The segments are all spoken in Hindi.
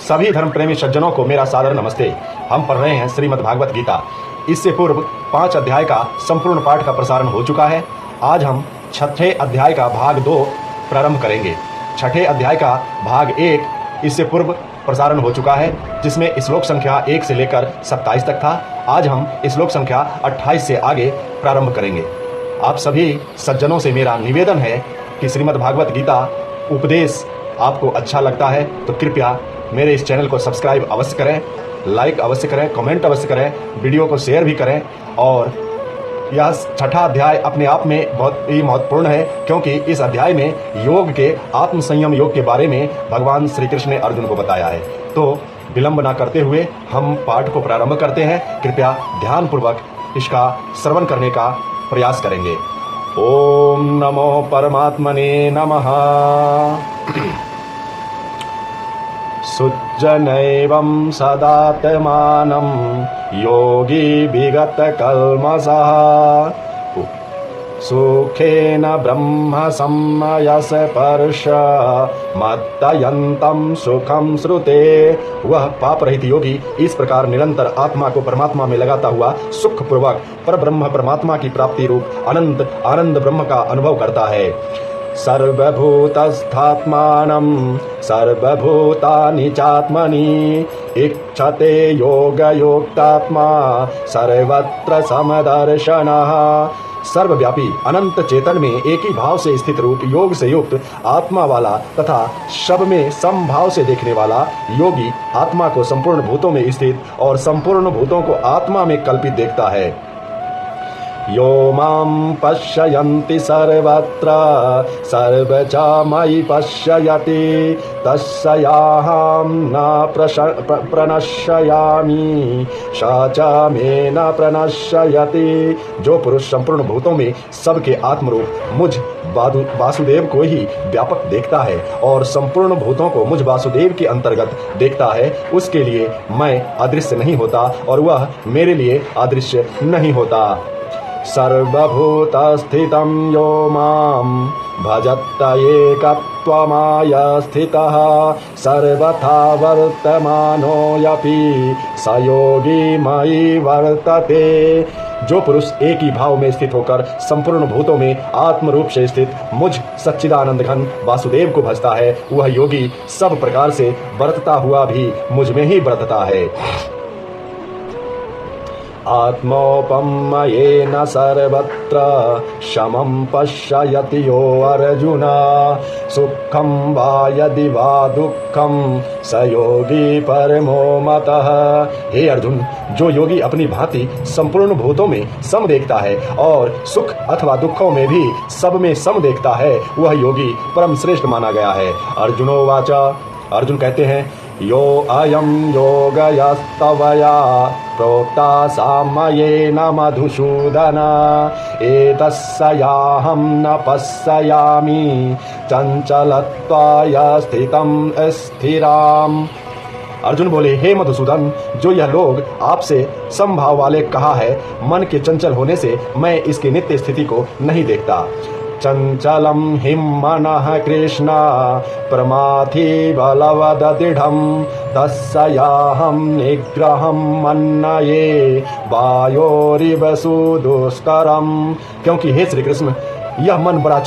सभी धर्म प्रेमी सज्जनों को मेरा सादर नमस्ते। हम पढ़ रहे हैं श्रीमद् भागवत गीता। इससे पूर्व 5 अध्याय का संपूर्ण पाठ का प्रसारण हो चुका है। आज हम 6ठे अध्याय का भाग 2 प्रारंभ करेंगे। 6ठे अध्याय का भाग 1 इससे पूर्व प्रसारण हो चुका है, जिसमें श्लोक संख्या 1 से लेकर 27 तक था। आज हम श्लोक संख्या 28 से आगे प्रारंभ करेंगे। आप सभी सज्जनों से मेरा निवेदन है कि श्रीमद् भागवत गीता उपदेश आपको अच्छा लगता है तो कृपया मेरे इस चैनल को सब्सक्राइब अवश्य करें, लाइक अवश्य करें, कमेंट अवश्य करें, वीडियो को शेयर भी करें। और यह 6ठा अध्याय अपने आप में बहुत ही महत्वपूर्ण है, क्योंकि इस अध्याय में योग के आत्म संयम योग के बारे में भगवान श्री कृष्ण ने अर्जुन को बताया है। तो विलंब न करते हुए हम पाठ को प्रारंभ करते हैं। कृपया ध्यानपूर्वक इसका श्रवण करने का प्रयास करेंगे। ओम नमो परमात्मने नमः। सुज्जनैवं सदात्मानं योगी विगतकल्मषः सुखेन ब्रह्म संयमस्पर्श मत्तयन्तं सुखम श्रुते। वह पाप रहित योगी इस प्रकार निरंतर आत्मा को परमात्मा में लगाता हुआ सुख पूर्वक पर ब्रह्म परमात्मा की प्राप्ति रूप अनंत आनंद ब्रह्म का अनुभव करता है। सर्वभूतस्थात्मानं सर्वभूतानि चात्मनि इच्छते योगयुक्तात्मा सर्वत्र समदर्शनः। सर्वव्यापी अनंत चेतन में एक ही भाव से स्थित रूप योग से युक्त आत्मा वाला तथा सब में समभाव से देखने वाला योगी आत्मा को संपूर्ण भूतों में स्थित और संपूर्ण भूतों को आत्मा में कल्पित देखता है। यो मां पश्यन्ति सर्वत्र सर्वचा मयि पश्यति तस्याहं न प्रणश्यामि स च मे न प्रणश्यति। जो पुरुष संपूर्ण भूतों में सबके आत्मरूप मुझ वासुदेव को ही व्यापक देखता है और संपूर्ण भूतों को मुझ वासुदेव के अंतर्गत देखता है, उसके लिए मैं अदृश्य नहीं होता और वह मेरे लिए अदृश्य नहीं होता। सर्वभूतस्थितं यो मां भजत एकत्वमाय स्थितः सर्वथा वर्तमानोऽपि स योगी मयि वर्तते। जो पुरुष एक ही भाव में स्थित होकर संपूर्ण भूतों में आत्म रूप से स्थित मुझ सच्चिदानंद घन वासुदेव को भजता है, वह योगी सब प्रकार से वर्तता हुआ भी मुझ में ही वर्तता है। आत्मोपम्येन सर्वत्र समं पश्यति यो अर्जुन सुखं वा यदि वा दुःखं स योगी परमो मतः। हे अर्जुन, जो योगी अपनी भांति संपूर्ण भूतों में सम देखता है और सुख अथवा दुखों में भी सब में सम देखता है, वह योगी परम श्रेष्ठ माना गया है। अर्जुनोवाच, अर्जुन कहते हैं, यो अयं योगयस्तवया प्रोक्ता सामयेन मधुसूदन एतस्याहं न पश्यामि चंचलत्वाय स्थितं स्थिराम। अर्जुन बोले, हे मधुसूदन, जो यह लोग आपसे समभाव वाले कहा है, मन के चंचल होने से मैं इसकी नित्य स्थिति को नहीं देखता। चंचलं हिं मनः कृष्ण प्रमाथि बलवदृढं तस्याहं निग्रहं मन्ये वायोरिव सुदुष्करम्। क्योंकि हे श्री कृष्ण, यह मन बड़ा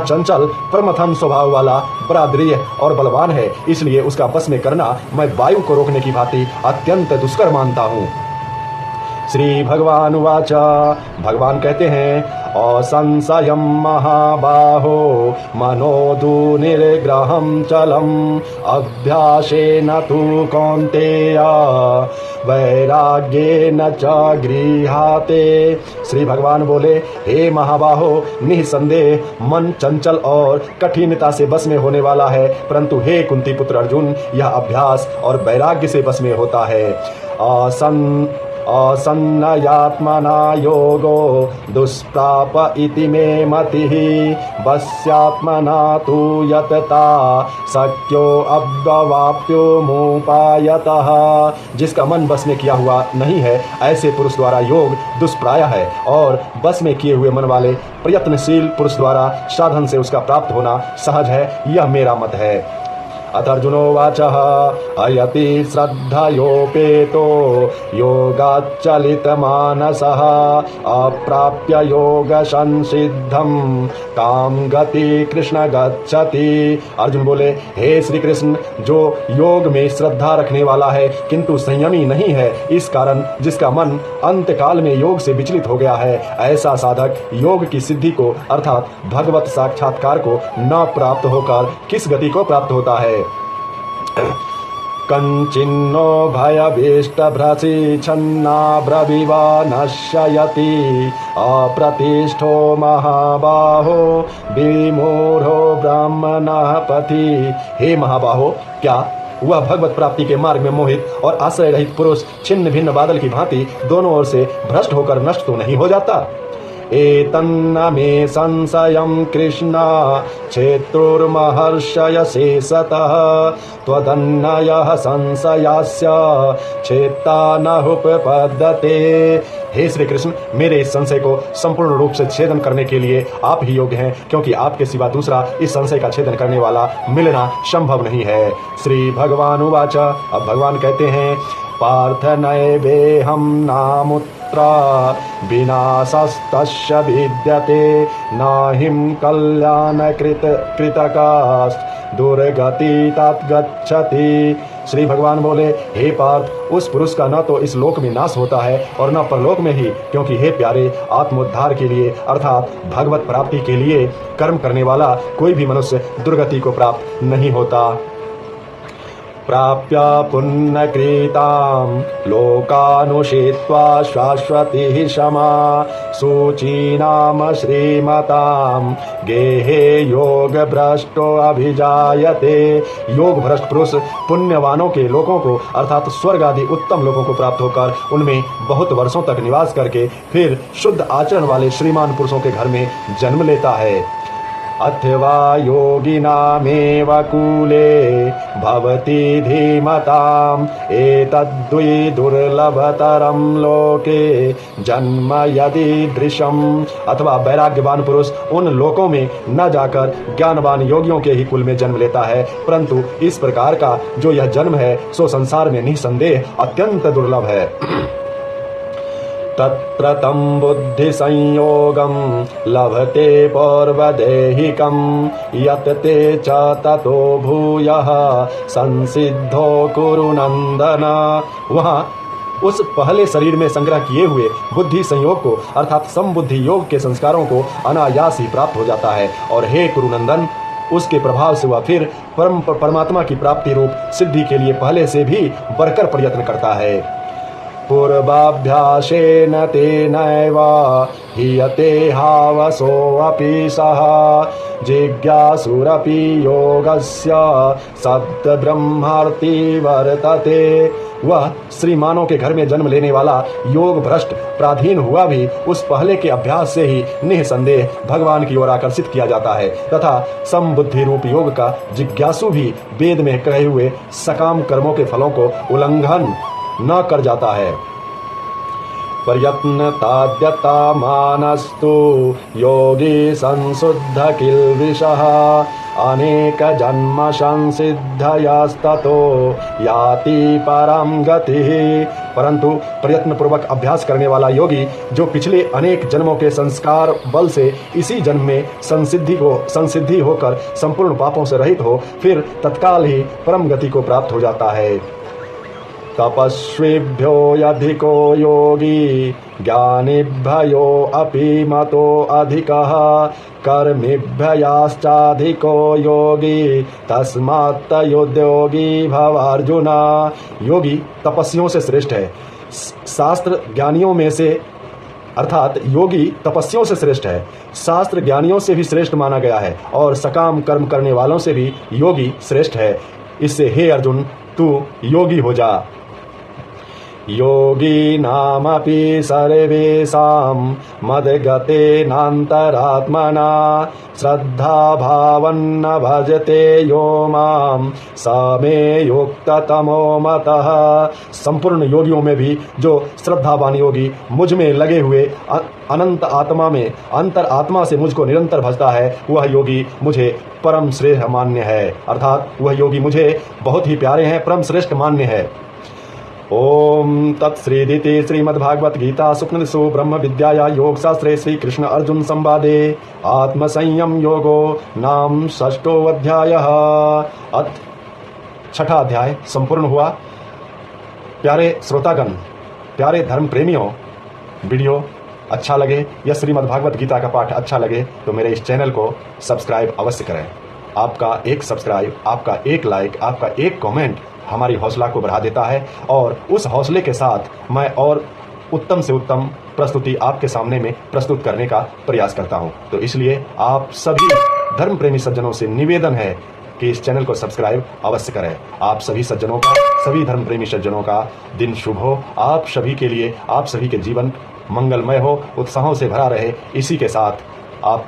चंचल प्रमथन स्वभाव वाला, बड़ा दृढ़ और बलवान है, इसलिए उसका बस में करना मैं वायु को रोकने की भांति अत्यंत दुष्कर मानता हूँ। श्री भगवान वाच, भगवान कहते हैं, असंशयं महाबाहो मनोदु निर्ग्रहं चलम अभ्यासेन तु कौन्तेय वैराग्येन च गृह्यते। श्री भगवान बोले, हे महाबाहो, निसंदेह मन चंचल और कठिनता से बस में होने वाला है, परंतु हे कुंती पुत्र अर्जुन, यह अभ्यास और वैराग्य से बस में होता है। असन्नयात्मना योगो दुष्प्राप इति मे मतिः वश्यात्मना तु यतता शक्यो अव्यवाप्यो मुपायतः। जिसका मन बस में किया हुआ नहीं है, ऐसे पुरुष द्वारा योग दुष्प्राय है, और बस में किए हुए मन वाले प्रयत्नशील पुरुष द्वारा साधन से उसका प्राप्त होना सहज है। यह मेरा मत है। अथ अर्जुनोवाचः अयति श्रद्धयोपेतो योगाच्चलितमानसः अप्राप्य योगसंसिद्धं काम गति कृष्ण गच्छति। अर्जुन बोले, हे श्री कृष्ण, जो योग में श्रद्धा रखने वाला है किंतु संयमी नहीं है, इस कारण जिसका मन अंत काल में योग से विचलित हो गया है, ऐसा साधक योग की सिद्धि को अर्थात भगवत साक्षात्कार को न प्राप्त होकर किस गति को प्राप्त होता है। कंचिन्नो भयभीष्टभ्रसी छन्नाब्रविवा नश्यति अप्रतिष्ठो महाबाहो विमूढ़ो ब्राह्मणः पथि। हे महाबाहो, क्या वह भगवत प्राप्ति के मार्ग में मोहित और आश्रय रहित पुरुष छिन्न भिन्न बादल की भांति दोनों ओर से भ्रष्ट होकर नष्ट तो नहीं हो जाता? एतन्न मे संशयं कृष्ण क्षेत्रुर्महर्षय शेषतः त्वदन्नयः संशयस्य चेता नहुपपद्यते। हे श्री कृष्ण, मेरे इस संशय को संपूर्ण रूप से छेदन करने के लिए आप ही योग्य हैं, क्योंकि आपके सिवा दूसरा इस संशय का छेदन करने वाला मिलना संभव नहीं है। श्री भगवान उवाच, अब भगवान कहते हैं, पार्थ नैवेहं नामुत्रा विनाशस्तस्य विद्यते नाहिं कल्याणकृतकास् दुर्गति तद्गच्छति। श्री भगवान बोले, हे पार्थ, उस पुरुष का न तो इस लोक में नाश होता है और न परलोक में ही, क्योंकि हे प्यारे, आत्मोद्धार के लिए अर्थात भगवत प्राप्ति के लिए कर्म करने वाला कोई भी मनुष्य दुर्गति को प्राप्त नहीं होता। प्राप्य पुण्यकृतां लोकानुषित्वा शाश्वती क्षमा शुचीनां श्रीमतां गेहे योग भ्रष्टो अभिजायते। योग भ्रष्ट पुरुष पुण्यवानों के लोकों को अर्थात स्वर्ग आदि उत्तम लोकों को प्राप्त होकर उनमें बहुत वर्षों तक निवास करके फिर शुद्ध आचरण वाले श्रीमान पुरुषों के घर में जन्म लेता है। अथवा योगिनामेव कूले भवति धीमताम् एतद्वि दुर्लभतरं लोके जन्म यदीदृशम्। अथवा वैराग्यवान पुरुष उन लोकों में न जाकर ज्ञानवान योगियों के ही कुल में जन्म लेता है, परंतु इस प्रकार का जो यह जन्म है सो संसार में निसंदेह अत्यंत दुर्लभ है। तत्र तं बुद्धि संयोगं लभते पौर्वदेहिकं यत् ते च ततो भूयः संसिद्धो कुरु नंदन। वहाँ उस पहले शरीर में संग्रह किए हुए बुद्धि संयोग को अर्थात समबुद्धि योग के संस्कारों को अनायास ही प्राप्त हो जाता है, और हे कुरुनंदन, उसके प्रभाव से वह फिर परमात्मा की प्राप्ति रूप सिद्धि के लिए पहले से भी बढ़कर प्रयत्न करता है। पूर्वाभ्यासेन तेनैव हीयते हावसोऽपि सः जिज्ञासुरपि योगस्य सद्ब्रह्मार्ति वर्तते। वह श्रीमानों के घर में जन्म लेने वाला योग भ्रष्ट पराधीन हुआ भी उस पहले के अभ्यास से ही निःसंदेह भगवान की ओर आकर्षित किया जाता है, तथा समबुद्धि रूप योग का जिज्ञासु भी वेद में कहे हुए सकाम कर्मों के फलों को उल्लंघन न कर जाता है। प्रयत्न ताद्यता मानस्तु योगी संशुद्ध किल्बिषः अनेक जन्म संसिद्धयास्ततो याति परम गतिः। परंतु प्रयत्न पूर्वक अभ्यास करने वाला योगी जो पिछले अनेक जन्मों के संस्कार बल से इसी जन्म में संसिद्धि होकर संपूर्ण पापों से रहित हो, फिर तत्काल ही परम गति को प्राप्त हो जाता है। तपस्विभ्यो अधिको योगी ज्ञानिभ्यो अपि मतो अधिकः कर्मिभ्याश्चाधिको योगी तस्मात् योगी भव अर्जुन। योगी तपस्वियों से श्रेष्ठ है, शास्त्र ज्ञानियों में से अर्थात योगी तपस्वियों से श्रेष्ठ है, शास्त्र ज्ञानियों से भी श्रेष्ठ माना गया है, और सकाम कर्म करने वालों से भी योगी श्रेष्ठ है। इससे हे अर्जुन, तू योगी हो जा। योगिनामपि सर्वेषां मद्गतेनान्तरात्मना श्रद्धाभावन्न भजते यो मां स मे युक्ततमो मतः। संपूर्ण योगियों में भी जो श्रद्धावान योगी मुझ में लगे हुए अनंत आत्मा में अंतर आत्मा से मुझको निरंतर भजता है, वह योगी मुझे परम श्रेष्ठ मान्य है। अर्थात वह योगी मुझे बहुत ही प्यारे हैं, परम श्रेष्ठ मान्य है। ओम तत्श्रीदिति श्रीमद्भागवत गीता सुपनिषु ब्रह्म विद्याया योग शास्त्रे श्री कृष्ण अर्जुन संवादे आत्म संयम योगो नाम षष्ठो अध्यायः। छठा अध्याय संपूर्ण हुआ। प्यारे श्रोतागण, प्यारे धर्म प्रेमियों, वीडियो अच्छा लगे या श्रीमद्भागवत गीता का पाठ अच्छा लगे तो मेरे इस चैनल को सब्सक्राइब अवश्य करें। आपका एक सब्सक्राइब, आपका एक लाइक, आपका एक कमेंट हमारी हौसला को बढ़ा देता है और उस हौसले के साथ मैं और उत्तम से उत्तम प्रस्तुति आपके सामने में प्रस्तुत करने का प्रयास करता हूं। तो इसलिए आप सभी धर्म प्रेमी सज्जनों से निवेदन है कि इस चैनल को सब्सक्राइब अवश्य करें। आप सभी सज्जनों का, सभी धर्म प्रेमी सज्जनों का दिन शुभ हो। आप सभी के लिए, आप सभी के जीवन मंगलमय हो, उत्साहों से भरा रहे। इसी के साथ आप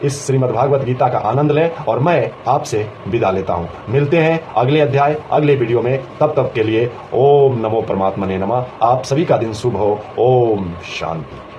इस श्रीमद्भागवत गीता का आनंद लें और मैं आपसे विदा लेता हूं। मिलते हैं अगले अध्याय, अगले वीडियो में। तब तक के लिए ओम नमो परमात्मने नमः। आप सभी का दिन शुभ हो। ओम शांति।